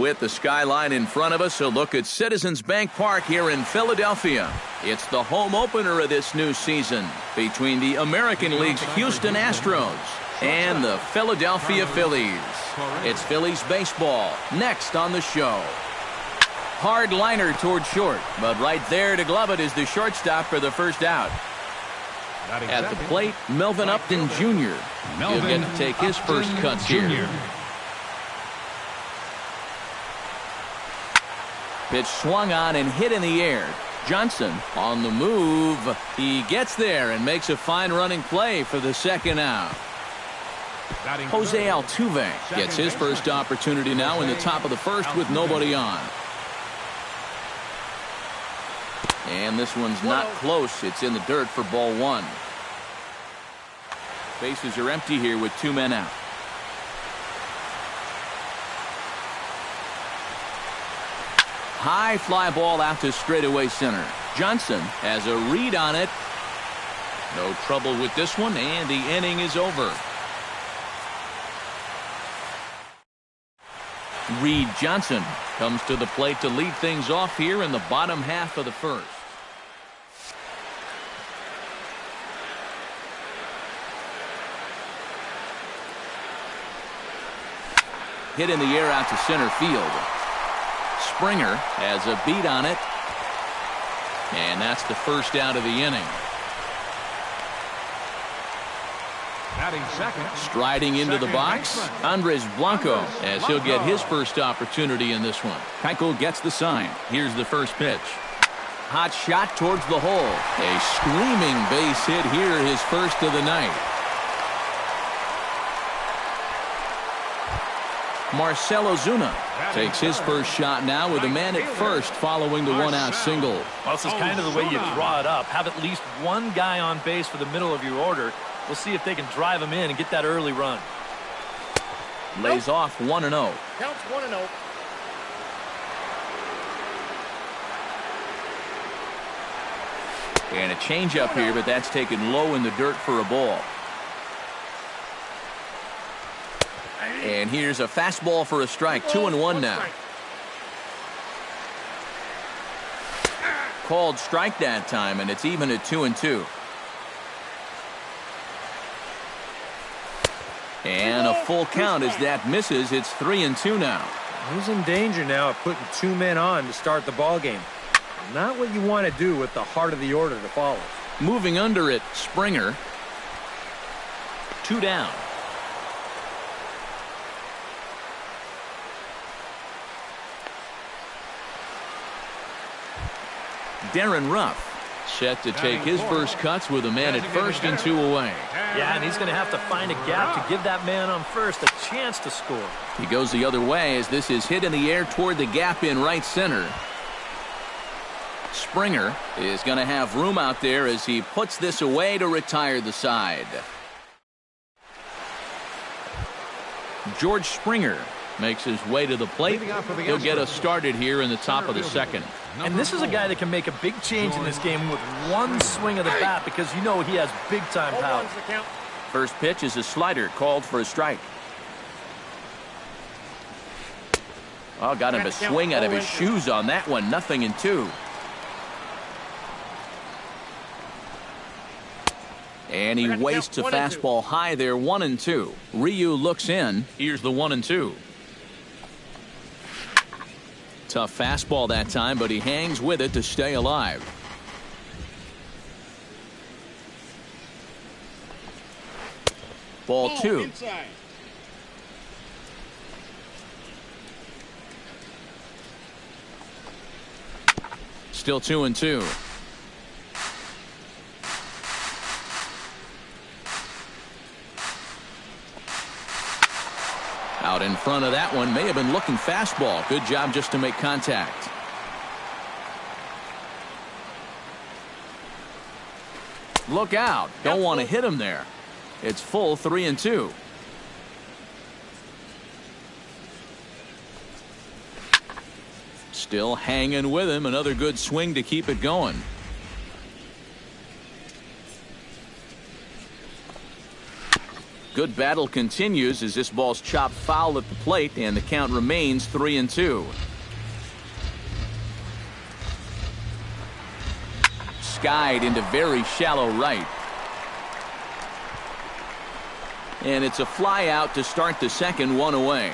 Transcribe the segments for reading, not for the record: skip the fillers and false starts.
With the skyline in front of us, a look at Citizens Bank Park here in Philadelphia. It's the home opener of this new season between the American League's Houston Astros and the Philadelphia Phillies. It's Phillies baseball next on the show. Hard liner toward short, but right there to glove it is the shortstop for the first out. At the plate, Melvin Upton Jr. He'll get to take his first cuts here. Pitch swung on and hit in the air. Johnson on the move. He gets there and makes a fine running play for the second out. Jose Altuve gets his first opportunity now in the top of the first with nobody on. And this one's not close. It's in the dirt for ball one. Bases are empty here with two men out. High fly ball out to straightaway center. Johnson has a read on it. No trouble with this one, and the inning is over. Reed Johnson comes to the plate to lead things off here in the bottom half of the first. Hit in the air out to center field. Springer has a beat on it. And that's the first out of the inning. Striding into the box, Andres Blanco, as he'll get his first opportunity in this one. Keuchel gets the sign. Here's the first pitch. Hot shot towards the hole. A screaming base hit here, his first of the night. Marcell Ozuna takes his first shot now with a man at first following the one-out single. Well, this is kind of the way you draw it up. Have at least one guy on base for the middle of your order. We'll see if they can drive him in and get that early run. Lays off 1-0. Counts 1-0. And a changeup here, but that's taken low in the dirt for a ball. And here's a fastball for a strike. 2-1 now. Called strike that time, and it's even at 2-2. And a full count as that misses. It's 3-2 now. He's in danger now of putting two men on to start the ball game. Not what you want to do with the heart of the order to follow. Moving under it, Springer. 2 down. Darren Ruff set to take his first cuts with a man at first and 2 away. Yeah, and he's going to have to find a gap to give that man on first a chance to score. He goes the other way as this is hit in the air toward the gap in right center. Springer is going to have room out there as he puts this away to retire the side. George Springer makes his way to the plate. He'll get us started here in the top of the second. And this is a guy that can make a big change in this game with one swing of the bat because you know he has big-time power. First pitch is a slider called for a strike. Oh, got him a swing out of his shoes on that one. 0-2. And he wastes a fastball high there. 1-2. Ryu looks in. Here's the 1-2. Tough fastball that time, but he hangs with it to stay alive. Ball 2. Inside. Still 2-2. Out in front of that one, may have been looking fastball. Good job just to make contact. Look out. Don't want to hit him there. It's full 3-2. Still hanging with him. Another good swing to keep it going. Good battle continues as this ball's chopped foul at the plate, and the count remains 3-2. Skied into very shallow right. And it's a fly out to start the second, one away.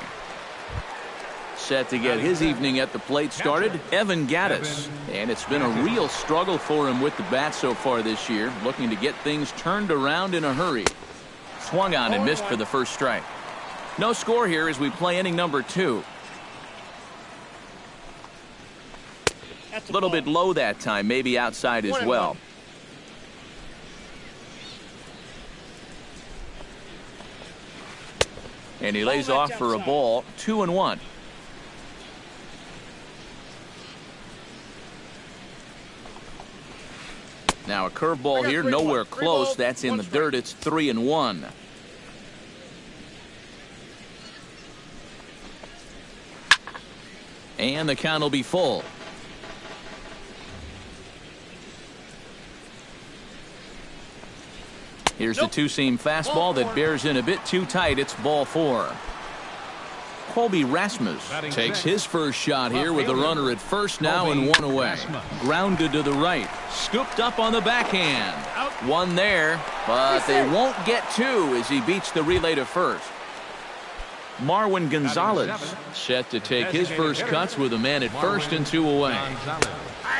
Set to get his evening at the plate started, Evan Gaddis. And it's been a real struggle for him with the bat so far this year, looking to get things turned around in a hurry. Swung on and missed for the first strike. No score here as we play inning number 2. A little bit low that time, maybe outside as well. And he lays off for a ball, 2-1. Now a curveball here, nowhere close. That's in the dirt. It's 3-1. And the count will be full. Here's the two-seam fastball that bears in a bit too tight. It's ball 4. Colby Rasmus takes his first shot here with a runner at first now and one away. Grounded to the right. Scooped up on the backhand. One there, but they won't get two as he beats the relay to first. Marwin Gonzalez set to take his first cuts with a man at first and 2 away.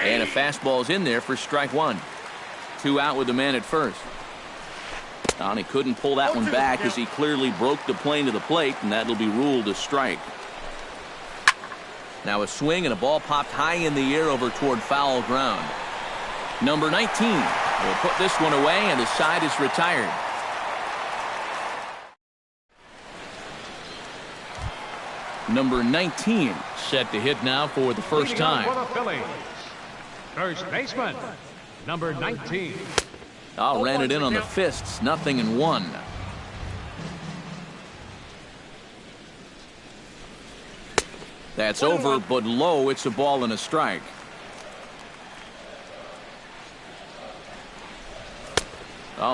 And a fastball's in there for strike 1. 2 out with a man at first. And he couldn't pull that one back as he clearly broke the plane to the plate, and that'll be ruled a strike. Now a swing and a ball popped high in the air over toward foul ground. Number 19 will put this one away, and the side is retired. Number 19 set to hit now for the first time. First baseman, number 19. Ran it in on the fists, 0-1. That's over, but low. It's a ball and a strike.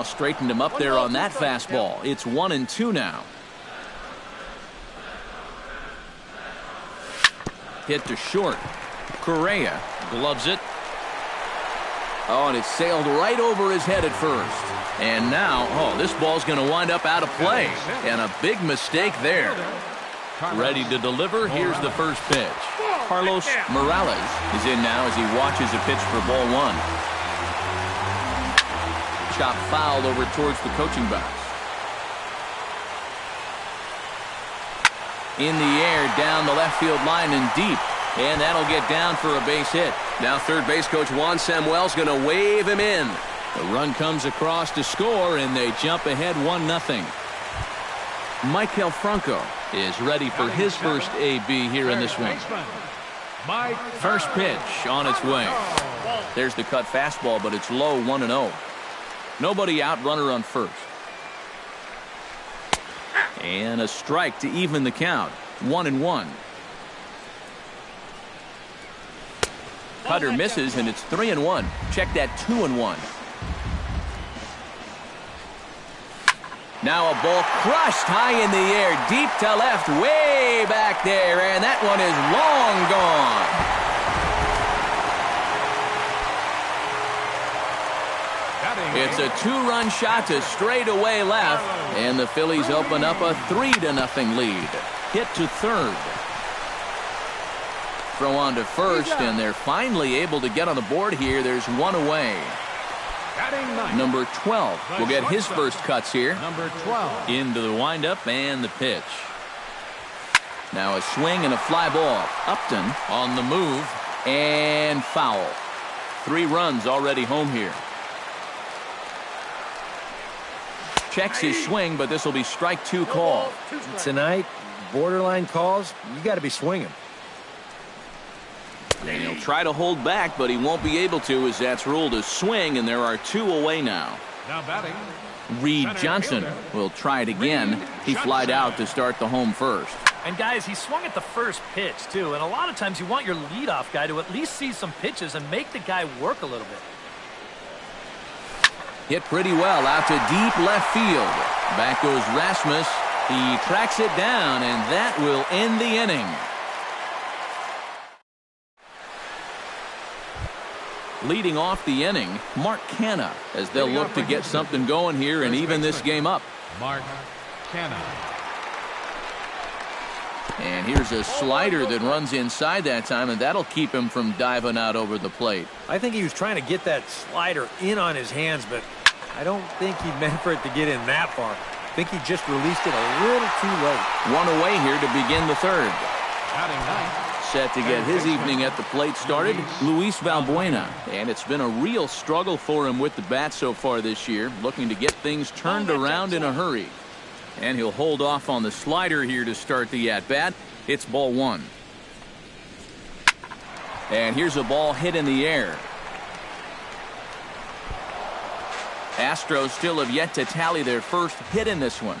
Straightened him up there on that fastball. It's 1-2 now. Hit to short. Correa gloves it. And it sailed right over his head at first. And now, this ball's going to wind up out of play. And a big mistake there. Ready to deliver. Here's the first pitch. Carlos Morales is in now as he watches a pitch for ball 1. Chop foul over towards the coaching box. In the air, down the left field line and deep. And that'll get down for a base hit. Now third base coach Juan Samuel's going to wave him in. The run comes across to score, and they jump ahead 1-0. Michael Franco is ready for his first AB here in this one. First pitch on its way. There's the cut fastball, but it's low, 1-0. Nobody out, runner on first. And a strike to even the count, 1-1. Cutter misses, and it's 3-1. Check that, 2-1. Now a ball crushed high in the air, deep to left, way back there, and that one is long gone. It's a 2-run shot to straightaway left, and the Phillies open up a 3-0 lead. Hit to third. Throw on to first, and they're finally able to get on the board here. There's one away. Number 12 will get his first cuts here. Number 12. Into the windup and the pitch. Now a swing and a fly ball. Upton on the move, and foul. 3 runs already home here. Checks his swing, but this will be strike 2 call. Tonight, borderline calls, you got to be swinging. And he'll try to hold back, but he won't be able to as that's ruled a swing, and there are 2 away now. Now batting, Reed Johnson will try it again. He flied out to start the home first. And guys, he swung at the first pitch too, and a lot of times you want your leadoff guy to at least see some pitches and make the guy work a little bit. Hit pretty well out to deep left field. Back goes Rasmus. He tracks it down, and that will end the inning. Leading off the inning, Mark Canha, as they'll look to get something going here and even this game up. Mark Canha. And here's a slider that runs inside that time, and that'll keep him from diving out over the plate. I think he was trying to get that slider in on his hands, but I don't think he meant for it to get in that far. I think he just released it a little too late. One away here to begin the third. Batting ninth. Set to get his evening at the plate started, Luis Valbuena. And it's been a real struggle for him with the bat so far this year, looking to get things turned around in a hurry. And he'll hold off on the slider here to start the at-bat. It's ball one. And here's a ball hit in the air. Astros still have yet to tally their first hit in this one.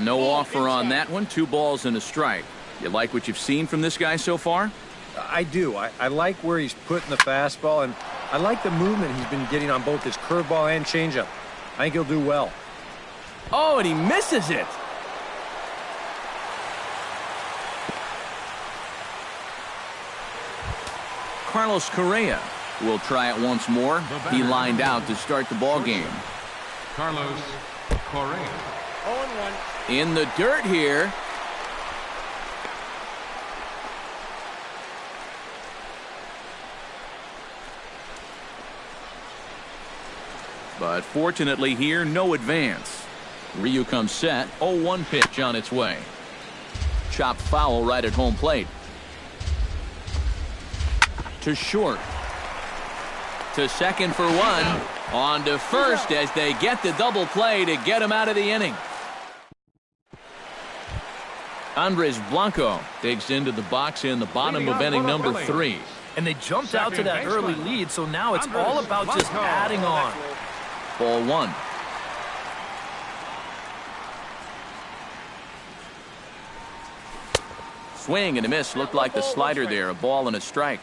No offer on that one. 2 balls and a strike. You like what you've seen from this guy so far? I do. I like where he's putting the fastball, and I like the movement he's been getting on both his curveball and changeup. I think he'll do well. Oh, and he misses it. Carlos Correa will try it once more. He lined out to start the ball game. Carlos Correa. 0-1. In the dirt here. But fortunately here, no advance. Ryu comes set. 0-1 pitch on its way. Chopped foul right at home plate. To short. To second for one. On to first as they get the double play to get him out of the inning. Andres Blanco digs into the box in the bottom of inning number 3. And they jumped out to that early lead, so now it's all about just adding on. Ball 1. Swing and a miss. Looked like the slider there. A ball and a strike.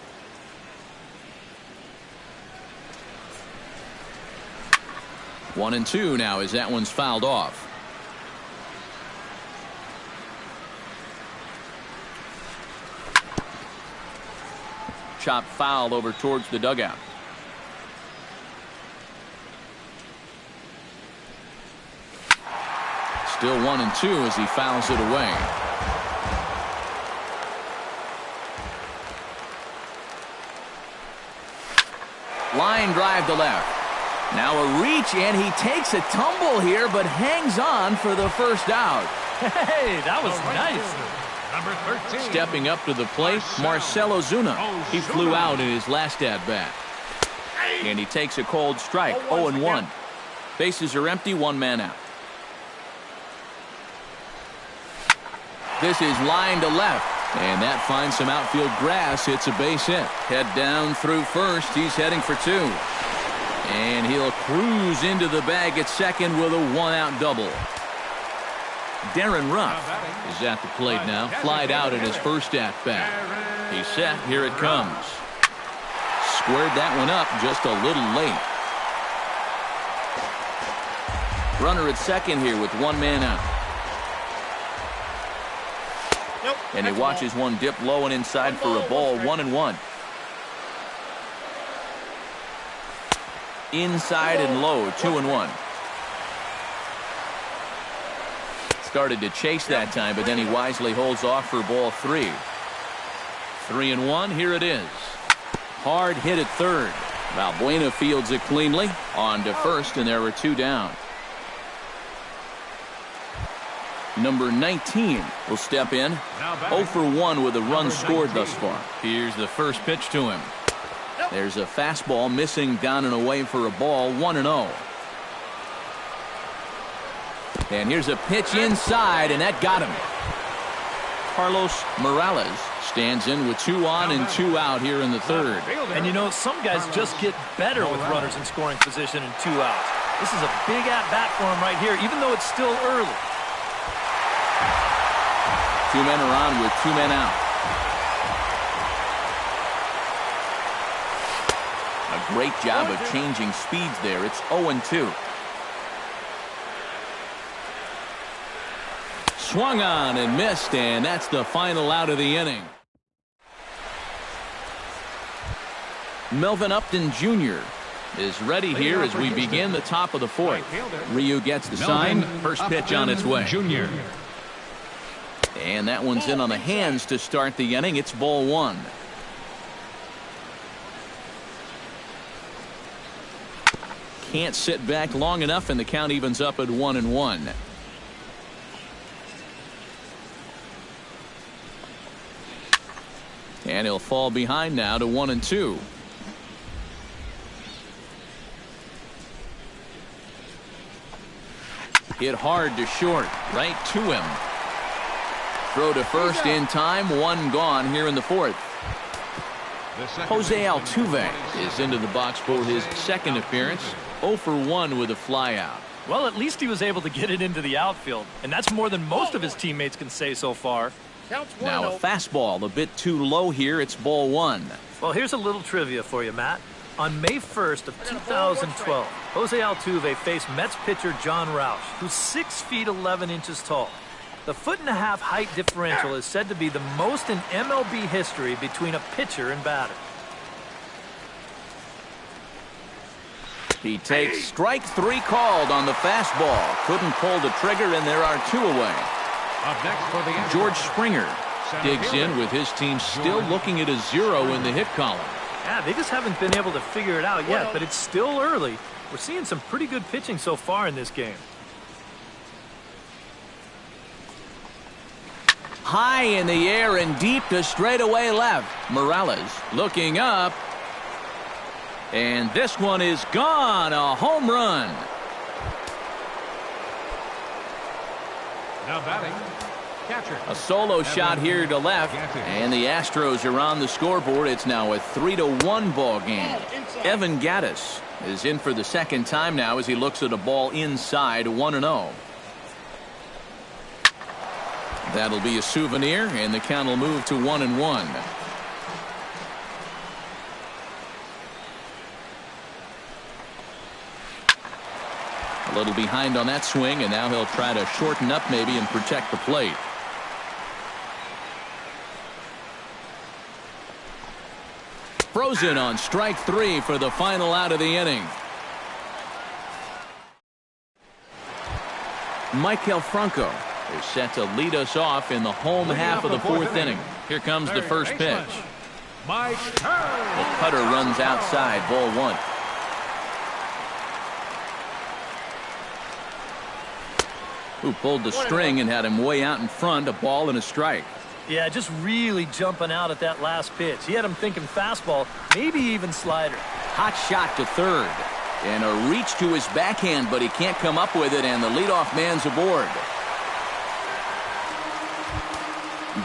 One and two now as that one's fouled off. Chop foul over towards the dugout. Still 1 and 2 as he fouls it away. Line drive to left. Now a reach, and he takes a tumble here, but hangs on for the first out. Hey, that was nice. Number 13. Stepping up to the plate, Marcell Ozuna. He flew out in his last at-bat. And he takes a cold strike, 0-1. Bases are empty, 1 man out. This is line to left. And that finds some outfield grass. It's a base hit. Head down through first. He's heading for 2. And he'll cruise into the bag at second with a 1-out double. Darren Ruff is at the plate now. Flied out at his first at-bat. He's set. Here it comes. Squared that one up just a little late. Runner at second here with 1 man out. And he watches one dip low and inside for a ball. 1-1. Inside and low. 2-1. Started to chase that time, but then he wisely holds off for ball 3. 3-1. Here it is. Hard hit at third. Valbuena fields it cleanly. On to first, and there were 2 down. Number 19 will step in. 0 for 1 with a run scored thus far. Here's the first pitch to him. There's a fastball missing down and away for a ball. 1-0. And here's a pitch inside, and that got him. Carlos Morales stands in with 2 on and 2 out here in the third. And you know, some guys just get better with runners in scoring position and 2 outs. This is a big at-bat for him right here, even though it's still early. 2 men are on with 2 men out. Great job of changing speeds there. It's 0-2. Swung on and missed, and that's the final out of the inning. Melvin Upton Jr. is ready here as we begin the top of the fourth. Ryu gets the sign. First pitch on its way. Jr. And that one's in on the hands to start the inning. It's ball one. Can't sit back long enough, and the count evens up at 1-1. And he'll fall behind now to 1-2. Hit hard to short, right to him. Throw to first in time, one gone here in the fourth. Jose Altuve is into the box for his second appearance. 0 for 1 with a flyout. Well, at least he was able to get it into the outfield, and that's more than most of his teammates can say so far. Now a fastball a bit too low here. It's ball one. Well, here's a little trivia for you, Matt. On May 1st of 2012, Jose Altuve faced Mets pitcher John Roush, who's 6 feet 11 inches tall. The 1.5-foot height differential is said to be the most in MLB history between a pitcher and batter. He takes strike 3 called on the fastball. Couldn't pull the trigger, and there are 2 away. Up next for the George Springer digs in with his team still looking at a 0 in the hit column. Yeah, they just haven't been able to figure it out yet, but it's still early. We're seeing some pretty good pitching so far in this game. High in the air and deep to straightaway left. Morales looking up. And this one is gone. A home run. Now batting, catcher. A solo shot here to left, and the Astros are on the scoreboard. It's now a 3-1 ball game. Evan Gattis is in for the second time now as he looks at a ball inside. 1-0. That'll be a souvenir, and the count will move to 1-1. A little behind on that swing, and now he'll try to shorten up maybe and protect the plate. Frozen on strike 3 for the final out of the inning. Maikel Franco is set to lead us off in the home half of the fourth inning. Here comes the first pitch. The cutter runs outside, ball one. Who pulled the string and had him way out in front, a ball and a strike. Yeah, just really jumping out at that last pitch. He had him thinking fastball, maybe even slider. Hot shot to third. And a reach to his backhand, but he can't come up with it, and the leadoff man's aboard.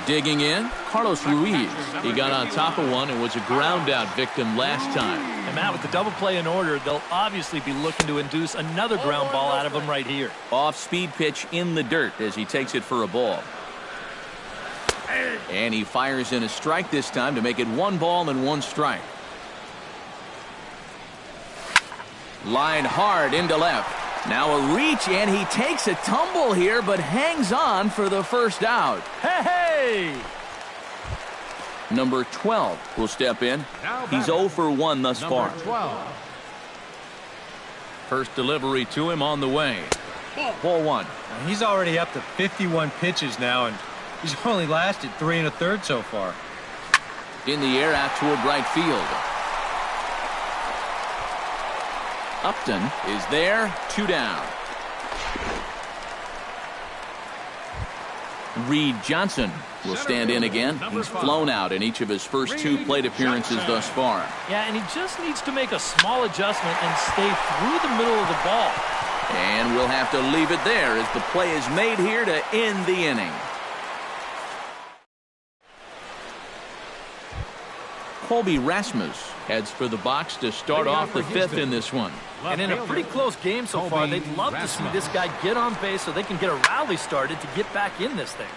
Digging in, Carlos Ruiz. He got on top of one and was a ground-out victim last time. And Matt, with the double play in order, they'll obviously be looking to induce another ground ball out of him right here. Off-speed pitch in the dirt as he takes it for a ball. And he fires in a strike this time to make it 1 ball and 1 strike. Line hard into left. Now a reach, and he takes a tumble here, but hangs on for the first out. Hey! Number 12 will step in. He's 0 for 1 thus far. 12. First delivery to him on the way. Ball 1. He's already up to 51 pitches now, and he's only lasted 3 1/3 so far. In the air out toward right field. Upton is there, 2 down. Reed Johnson will stand in again. He's flown out in each of his first 2 plate appearances thus far. Yeah, and he just needs to make a small adjustment and stay through the middle of the ball. And we'll have to leave it there as the play is made here to end the inning. Colby Rasmus heads for the box to start off the 5th in this one. And in a pretty close game so far, they'd love to see this guy get on base so they can get a rally started to get back in this thing.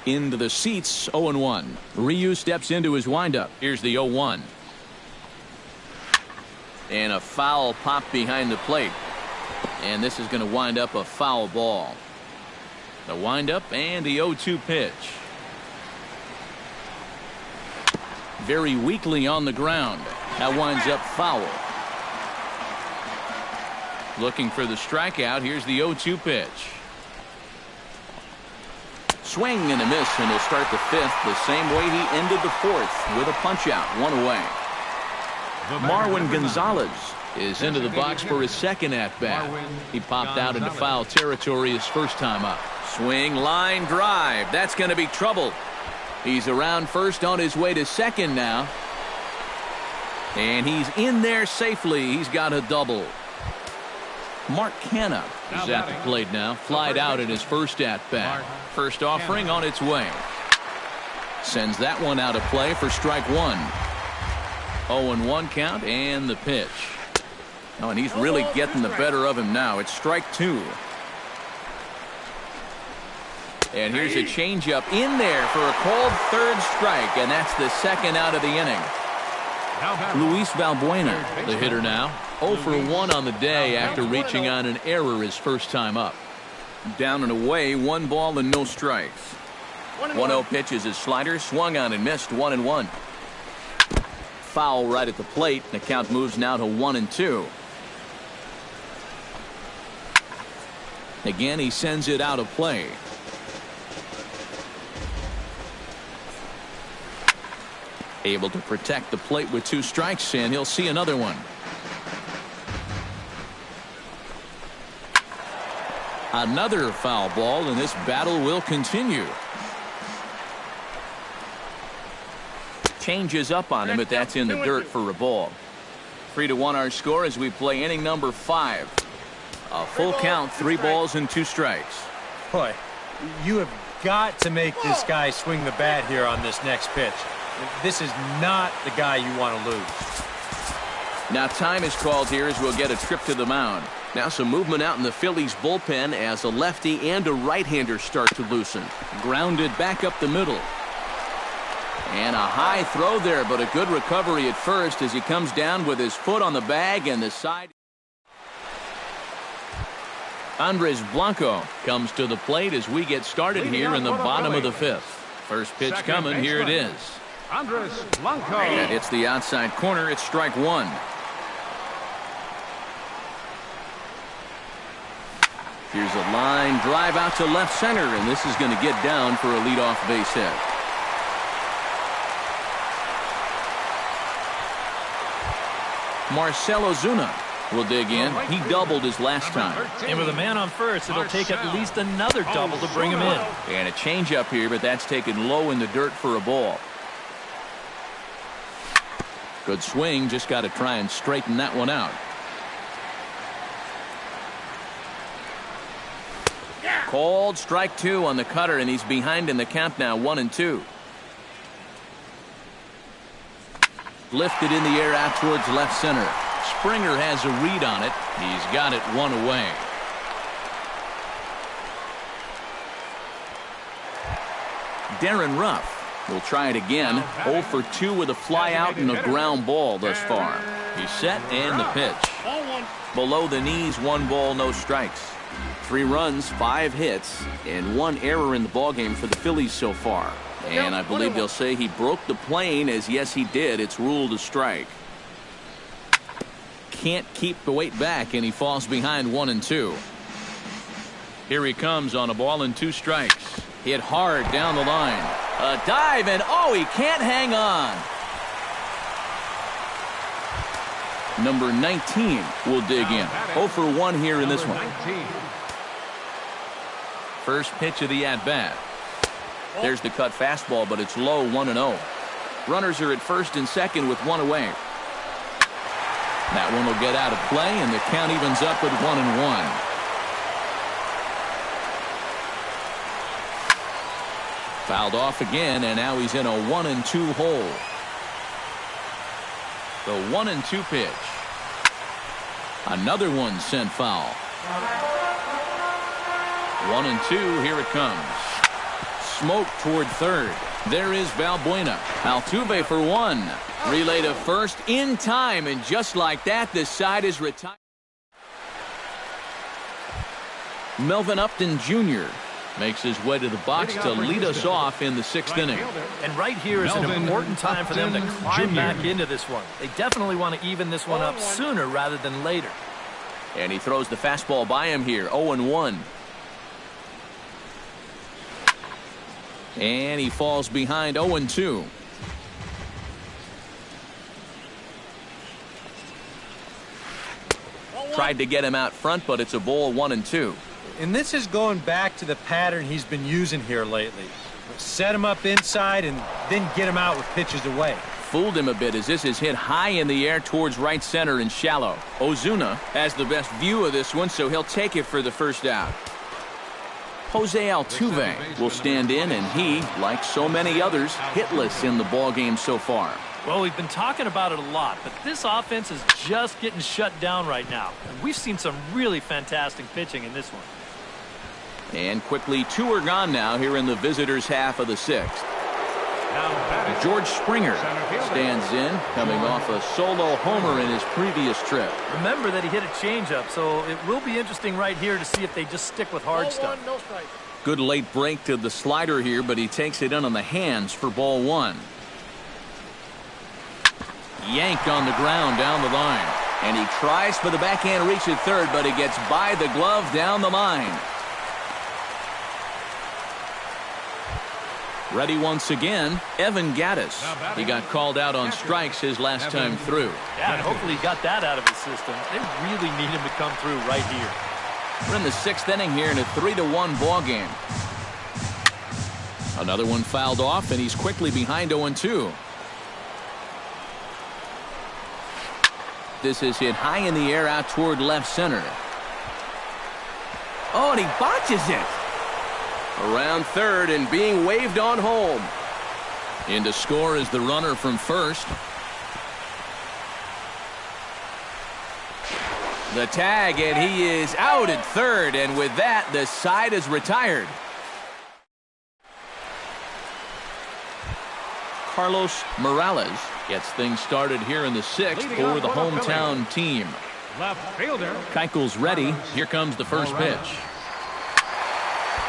Into the seats, 0-1. Ryu steps into his windup. Here's the 0-1. And a foul popped behind the plate. And this is going to wind up a foul ball. The windup and the 0-2 pitch. Very weakly on the ground. That winds up foul. Looking for the strikeout. Here's the 0-2 pitch. Swing and a miss, and he'll start the fifth the same way he ended the fourth with a punch out, one away. Marwin Gonzalez is into the box for his second at-bat. He popped out into foul territory his first time up. Swing, line drive. That's going to be trouble. He's around first on his way to second now. And he's in there safely. He's got a double. Mark Canha is at the plate now. Flied out in his first at-bat. First offering on its way. Sends that one out of play for strike one. 0-1 count and the pitch. Oh, and he's really getting the better of him now. It's strike two. And here's a changeup in there for a called third strike, and that's the second out of the inning. Luis Valbuena, the hitter now. 0 for 1 on the day after reaching on an error his first time up. Down and away, 1 ball and no strikes. 1-0 pitch is his slider, swung on and missed, 1-1. Foul right at the plate. The count moves now to 1-2. Again, he sends it out of play. Able to protect the plate with 2 strikes, and he'll see another one. Another foul ball, and this battle will continue. Changes up on him, but that's in the dirt for a ball. 3-1 our score as we play inning number 5. A full count, 3 balls and 2 strikes. Boy, you have got to make this guy swing the bat here on this next pitch. This is not the guy you want to lose. Now time is called here as we'll get a trip to the mound. Now some movement out in the Phillies bullpen as a lefty and a right-hander start to loosen. Grounded back up the middle. And a high throw there, but a good recovery at first as he comes down with his foot on the bag and the side. Andres Blanco comes to the plate as we get started here in the bottom of the 5th. First pitch coming, here it is. Andres Blanco. That hits the outside corner. It's strike 1. Here's a line drive out to left center, and this is going to get down for a leadoff base hit. Marcell Ozuna will dig in. He doubled his last time. And with a man on first, it'll take at least another double to bring him in. And a changeup here, but that's taken low in the dirt for a ball. Good swing, just got to try and straighten that one out. Called strike 2 on the cutter, and he's behind in the count now, 1-2. Lifted in the air out towards left center. Springer has a read on it. He's got it 1 away. Darren Ruff will try it again. 0 for 2 with a fly out and a ground ball thus far. He's set and the pitch. Below the knees, 1 ball, no strikes. 3 runs, 5 hits, and 1 error in the ballgame for the Phillies so far. And I believe they'll say he broke the plane, as yes he did. It's ruled a strike. Can't keep the weight back, and he falls behind 1-2. Here he comes on a ball and 2 strikes. Hit hard down the line. A dive, and oh, he can't hang on. Number 19 will dig in. 0 for 1 here in this one. First pitch of the at-bat. There's the cut fastball, but it's low, 1-0. Runners are at first and second with 1 away. That one will get out of play, and the count evens up at 1-1. Fouled off again, and now he's in a 1-2 hole. The 1-2 pitch. Another one sent foul. 1-2, here it comes. Smoke toward third. There is Valbuena. Altuve for one. Relay to first in time, and just like that, this side is retired. Melvin Upton Jr. makes his way to the box to lead us off in the 6th inning. And right here is an important time for them to climb back into this one. They definitely want to even this one up sooner rather than later. And he throws the fastball by him here, 0-1. And he falls behind 0-2. Tried to get him out front, but it's a ball, 1-2. And this is going back to the pattern he's been using here lately. Set him up inside and then get him out with pitches away. Fooled him a bit as this is hit high in the air towards right center and shallow. Ozuna has the best view of this one, so he'll take it for the first out. Jose Altuve will stand in, and he, like so many others, hitless in the ballgame so far. Well, we've been talking about it a lot, but this offense is just getting shut down right now. And we've seen some really fantastic pitching in this one. And quickly, 2 are gone now here in the visitors' half of the 6th. George Springer stands in, coming off a solo homer in his previous trip. Remember that he hit a changeup, so it will be interesting right here to see if they just stick with hard stuff. Good late break to the slider here, but he takes it in on the hands for ball 1. Yanked on the ground down the line. And he tries for the backhand reach at third, but he gets by the glove down the line. Ready once again, Evan Gattis. He got called out on strikes his last time through. Yeah, and hopefully he got that out of his system. They really need him to come through right here. We're in the 6th inning here in a 3-1 ball game. Another one fouled off, and he's quickly behind 0-2. This is hit high in the air out toward left center. Oh, and he botches it. Around third and being waved on home. In to score is the runner from first. The tag, and he is out at third, and with that, the side is retired. Carlos Morales gets things started here in the 6th for the hometown team. Left fielder. Keuchel's ready. Here comes the first pitch.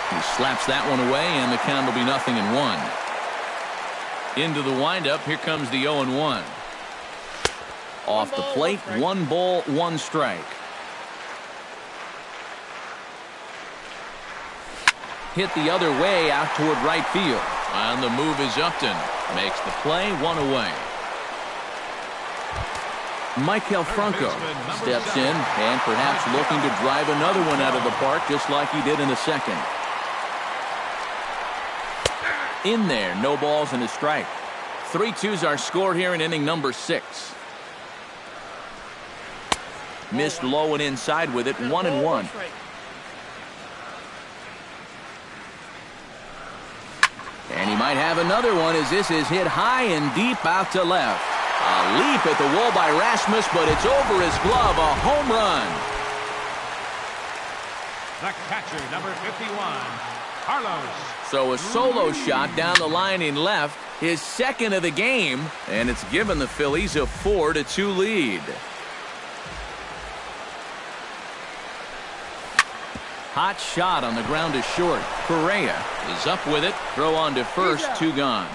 He slaps that one away, and the count will be 0-1. Into the windup, here comes the 0-1. Off the plate, 1 ball, 1 strike. Hit the other way out toward right field. And the move is Upton. Makes the play, 1 away. Maikel Franco steps in and perhaps looking to drive another one out of the park just like he did in the 2nd. In there, no balls and a strike. 3-2's our score here in inning number 6. Missed low and inside with it, 1-1. And he might have another one as this is hit high and deep out to left. A leap at the wall by Rasmus, but it's over his glove, a home run. The catcher, number 51, Carlos. So a solo shot down the line in left, his 2nd of the game, and it's given the Phillies a 4-2 lead. Hot shot on the ground to short. Correa is up with it. Throw on to first, 2 gone.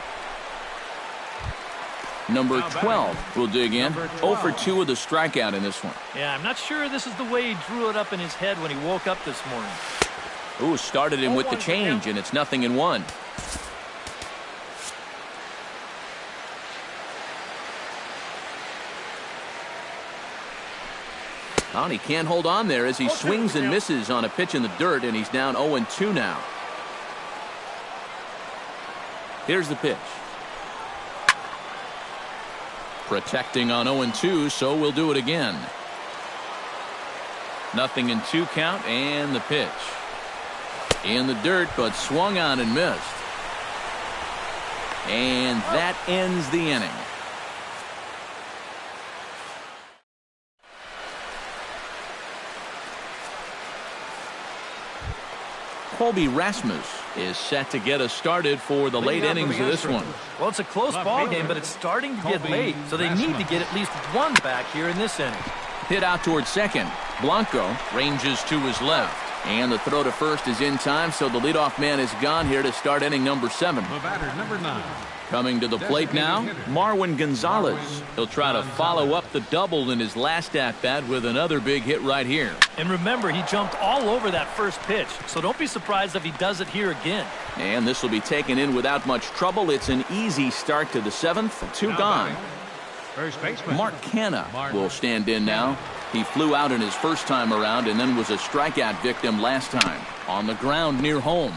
Number 12 will dig in. 0 for 2 with a strikeout in this one. Yeah, I'm not sure this is the way he drew it up in his head when he woke up this morning. Ooh, started him with the change, and it's 0-1. Oh, and he can't hold on there as he swings and misses on a pitch in the dirt, and he's down 0-2 now. Here's the pitch. Protecting on 0-2, so we'll do it again. 0-2 count, and the pitch. In the dirt, but swung on and missed. And that ends the inning. Colby Rasmus is set to get us started for the late innings of this one. Well, it's a close ball game, but it's starting to get late, so they need to get at least one back here in this inning. Hit out towards second. Blanco ranges to his left. And the throw to first is in time, so the leadoff man is gone here to start inning number 7. The batter, number 9. Coming to the plate now, Marwin Gonzalez. He'll try to follow up the double in his last at-bat with another big hit right here. And remember, he jumped all over that first pitch, so don't be surprised if he does it here again. And this will be taken in without much trouble. It's an easy start to the 7th. 2 gone. First baseman Mark Canha will stand in now. He flew out in his first time around and then was a strikeout victim last time. On the ground near home.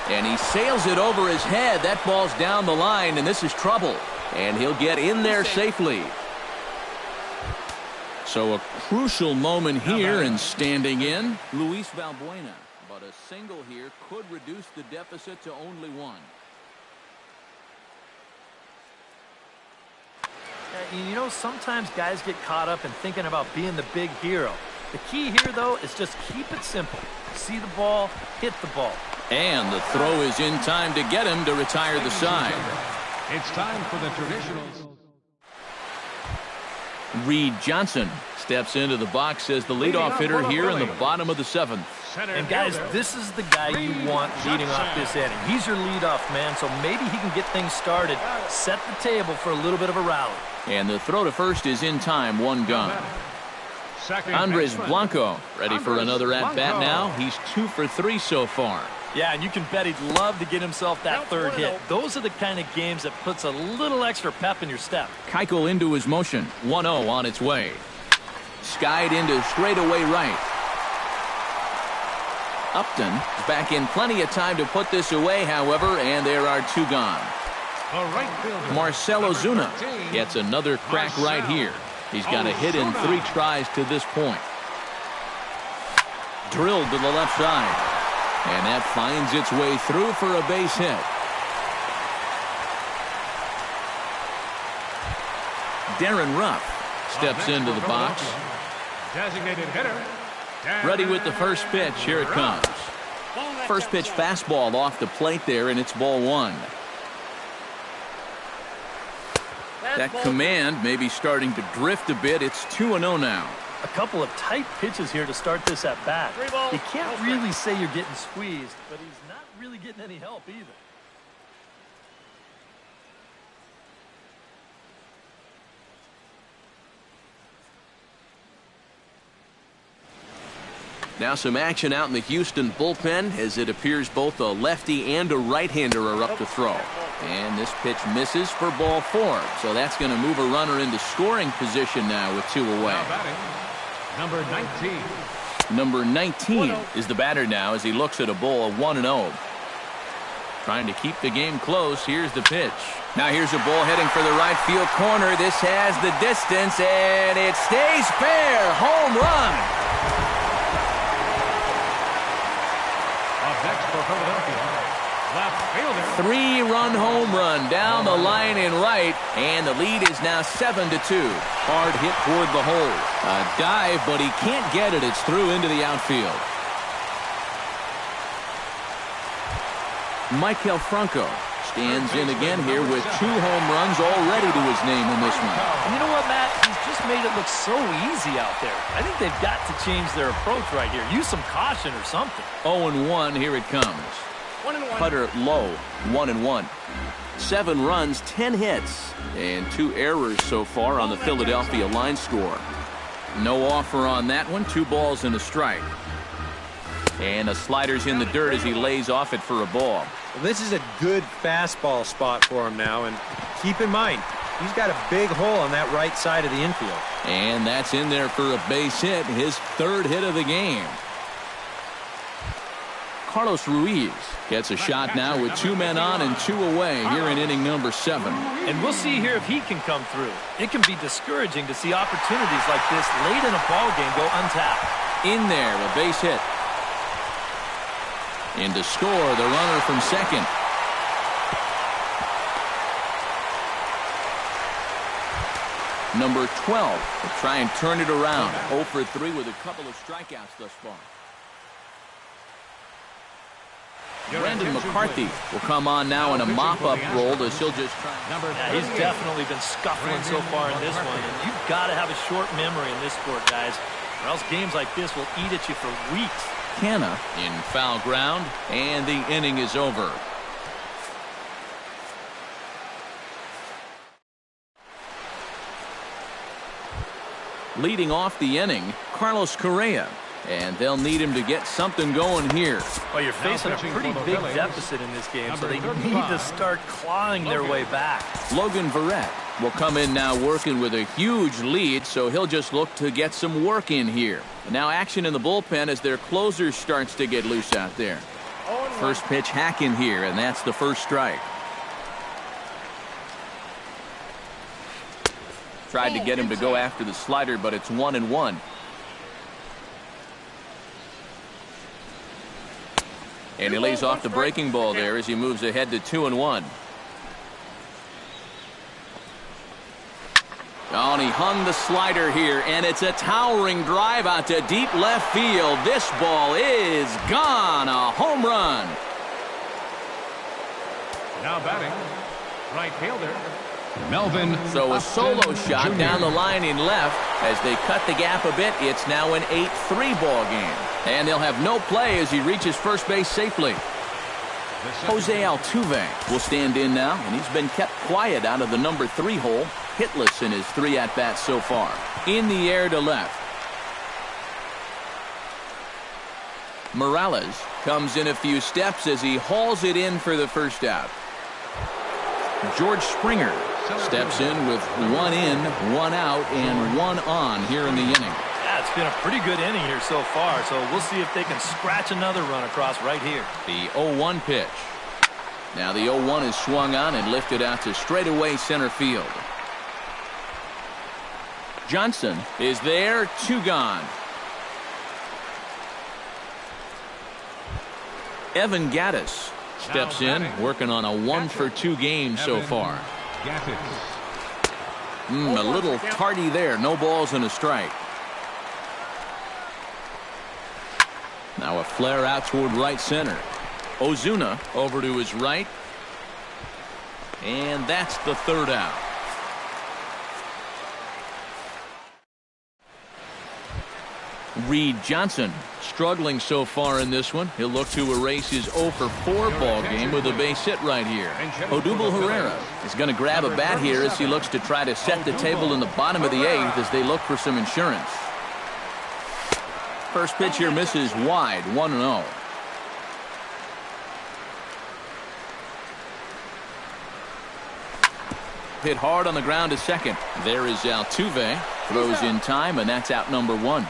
And he sails it over his head. That ball's down the line, and this is trouble. And he'll get in there safely. So a crucial moment here, and standing in, Luis Valbuena. But a single here could reduce the deficit to only 1. You know, sometimes guys get caught up in thinking about being the big hero. The key here, though, is just keep it simple. See the ball, hit the ball. And the throw is in time to get him to retire the side. It's time for the traditionals. Reed Johnson steps into the box as the leadoff hitter here in the bottom of the 7th. And guys, this is the guy you want leading off this inning. He's your leadoff man, so maybe he can get things started, set the table for a little bit of a rally. And the throw to first is in time, 1 gone. Andres Blanco ready for another at-bat now. He's 2 for 3 so far. Yeah, and you can bet he'd love to get himself that third hit. Those are the kind of games that puts a little extra pep in your step. Keuchel into his motion. 1-0 on its way. Skied into straightaway right. Upton is back in plenty of time to put this away, however, and there are 2 gone. Marcell Ozuna gets another crack right here. He's got a hit in 3 tries to this point. Drilled to the left side. And that finds its way through for a base hit. Darren Ruff steps into the box. Designated hitter. Ready with the first pitch. Here it comes. First pitch fastball off the plate there, and it's ball 1. That command may be starting to drift a bit. It's 2-0 now. A couple of tight pitches here to start this at bat. You can't really say you're getting squeezed, but he's not really getting any help either. Now some action out in the Houston bullpen as it appears both a lefty and a right-hander are up to throw. And this pitch misses for ball 4. So that's going to move a runner into scoring position now with 2 away. Number 19. Number 19 is the batter now as he looks at a ball of 1-0. Trying to keep the game close. Here's the pitch. Now here's a ball heading for the right field corner. This has the distance, and it stays fair. Home run. Next for Philadelphia, left fielder. 3-run home run down the line in right, and the lead is now 7-2. Hard hit toward the hole. A dive, but he can't get it. It's through into the outfield. Maikel Franco stands in again here with 2 home runs already to his name in this one. And you know what, Matt? He's just made it look so easy out there. I think they've got to change their approach right here. Use some caution or something. 0-1, here it comes. Putter low, 1-1. 7 runs, 10 hits, and 2 errors so far on the Philadelphia line score. No offer on that one. 2 balls and a strike. And a slider's in the dirt as he lays off it for a ball. Well, this is a good fastball spot for him now, and keep in mind, he's got a big hole on that right side of the infield. And that's in there for a base hit, his 3rd hit of the game. Carlos Ruiz gets a shot now with 2 men on and 2 away here in inning number 7. And we'll see here if he can come through. It can be discouraging to see opportunities like this late in a ball game go untapped. In there, a base hit. And to score, the runner from second. Number 12 to try and turn it around. 0 for 3 with a couple of strikeouts thus far. Brendan McCarthy will come on now in a mop-up role as he'll just try. Yeah, he's definitely been scuffling so far in this one. And you've got to have a short memory in this sport, guys, or else games like this will eat at you for weeks. Canna in foul ground, and the inning is over. Leading off the inning, Carlos Correa. And they'll need him to get something going here. Well, you're facing a pretty big deficit in this game, so they need to start clawing their way back. Logan Verrett will come in now working with a huge lead, so he'll just look to get some work in here. Now action in the bullpen as their closer starts to get loose out there. First pitch hack in here, and that's the first strike. Tried to get him to go after the slider, but it's 1-1. And he lays off the breaking ball there as he moves ahead to 2-1. Oh, and he hung the slider here, and it's a towering drive out to deep left field. This ball is gone. A home run. Now batting, right fielder, Melvin. So a solo shot down the line in left. As they cut the gap a bit, it's now an 8-3 ball game. And they'll have no play as he reaches first base safely. Jose Altuve will stand in now, and he's been kept quiet out of the number 3 hole, hitless in his 3 at-bats so far. In the air to left. Morales comes in a few steps as he hauls it in for the first out. George Springer steps in with 1 in, 1 out, and 1 on here in the inning. Yeah, it's been a pretty good inning here so far, so we'll see if they can scratch another run across right here. The 0-1 pitch. Now the 0-1 is swung on and lifted out to straightaway center field. Johnson is there, 2 gone. Evan Gattis steps in, working on a 1-for-2 game so far. A little tardy there, no balls and a strike. Now a flare out toward right center. Ozuna over to his right. And that's the 3rd out. Reed Johnson struggling so far in this one. He'll look to erase his 0-for-4 ball game with a base hit right here. Odubel Herrera is going to grab a bat here as he looks to try to set the table in the bottom of the 8th as they look for some insurance. First pitch here misses wide, 1-0. Hit hard on the ground to second. There is Altuve. Throws in time, and that's out number 1.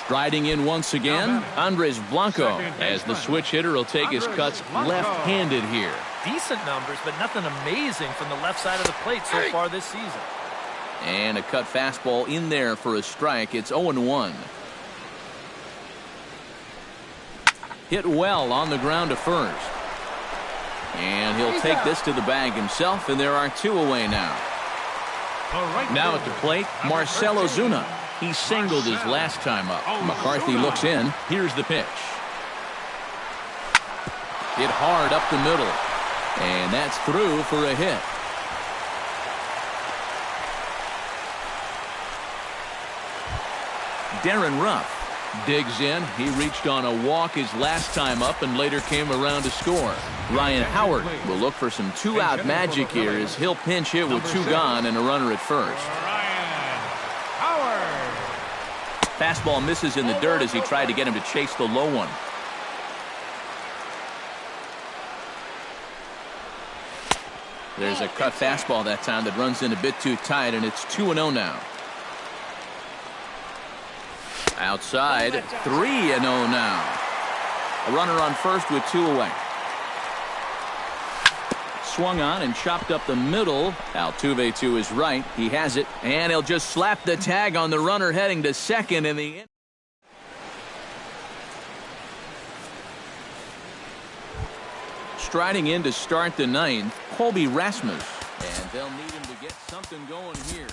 Striding in once again, Andres Blanco, as the switch hitter will take his cuts left-handed here. Decent numbers, but nothing amazing from the left side of the plate so far this season. And a cut fastball in there for a strike. It's 0-1. Hit well on the ground to first. And he'll take this to the bag himself, and there are 2 away now. Now at the plate, Marcell Ozuna. He singled his last time up. McCarthy looks in. Here's the pitch. Hit hard up the middle. And that's through for a hit. Darren Ruff digs in. He reached on a walk his last time up and later came around to score. Ryan Howard will look for some 2-out magic here as he'll pinch hit with 2 gone and a runner at first. Fastball misses in the dirt as he tried to get him to chase the low one. There's a cut fastball that time that runs in a bit too tight, and it's 2-0 now. Outside, 3-0 now. A runner on first with 2 away. Swung on and chopped up the middle. Altuve to his right. He has it, and he'll just slap the tag on the runner heading to second in the end. Striding in to start the 9th, Colby Rasmus. And they'll need him to get something going here.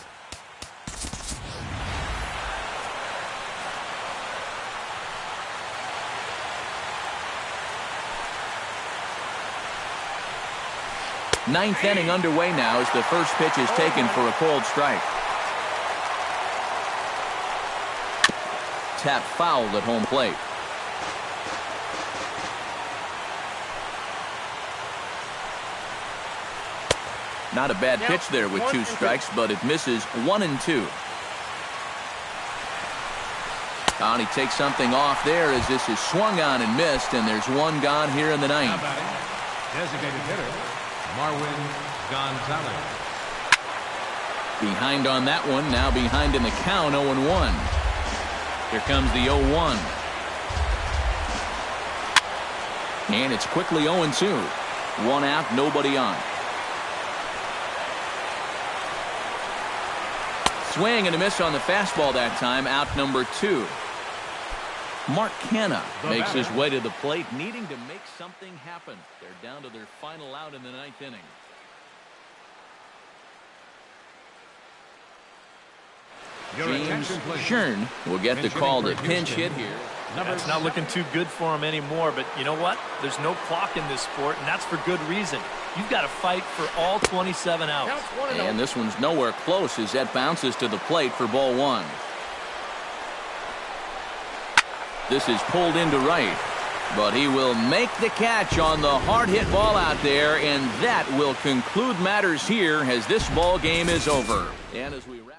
Ninth inning underway now as the first pitch is taken for a cold strike. Tap fouled at home plate. Not a bad pitch there with 2 strikes, but it misses 1-2. And he takes something off there as this is swung on and missed, and there's 1 gone here in the ninth. Designated hitter, Marwin Gonzalez. Behind on that one, now behind in the count, 0-1. Here comes the 0-1. And it's quickly 0-2. 1 out, nobody on. Swing and a miss on the fastball that time, out number 2. Mark Canha makes his way to the plate, needing to make something happen. They're down to their final out in the 9th inning. James Shern will get the call to pinch hit here. It's not looking too good for him anymore, but you know what? There's no clock in this sport, and that's for good reason. You've got to fight for all 27 outs. And this one's nowhere close as that bounces to the plate for ball 1. This is pulled into right, but he will make the catch on the hard hit ball out there, and that will conclude matters here as this ball game is over. And as we wrap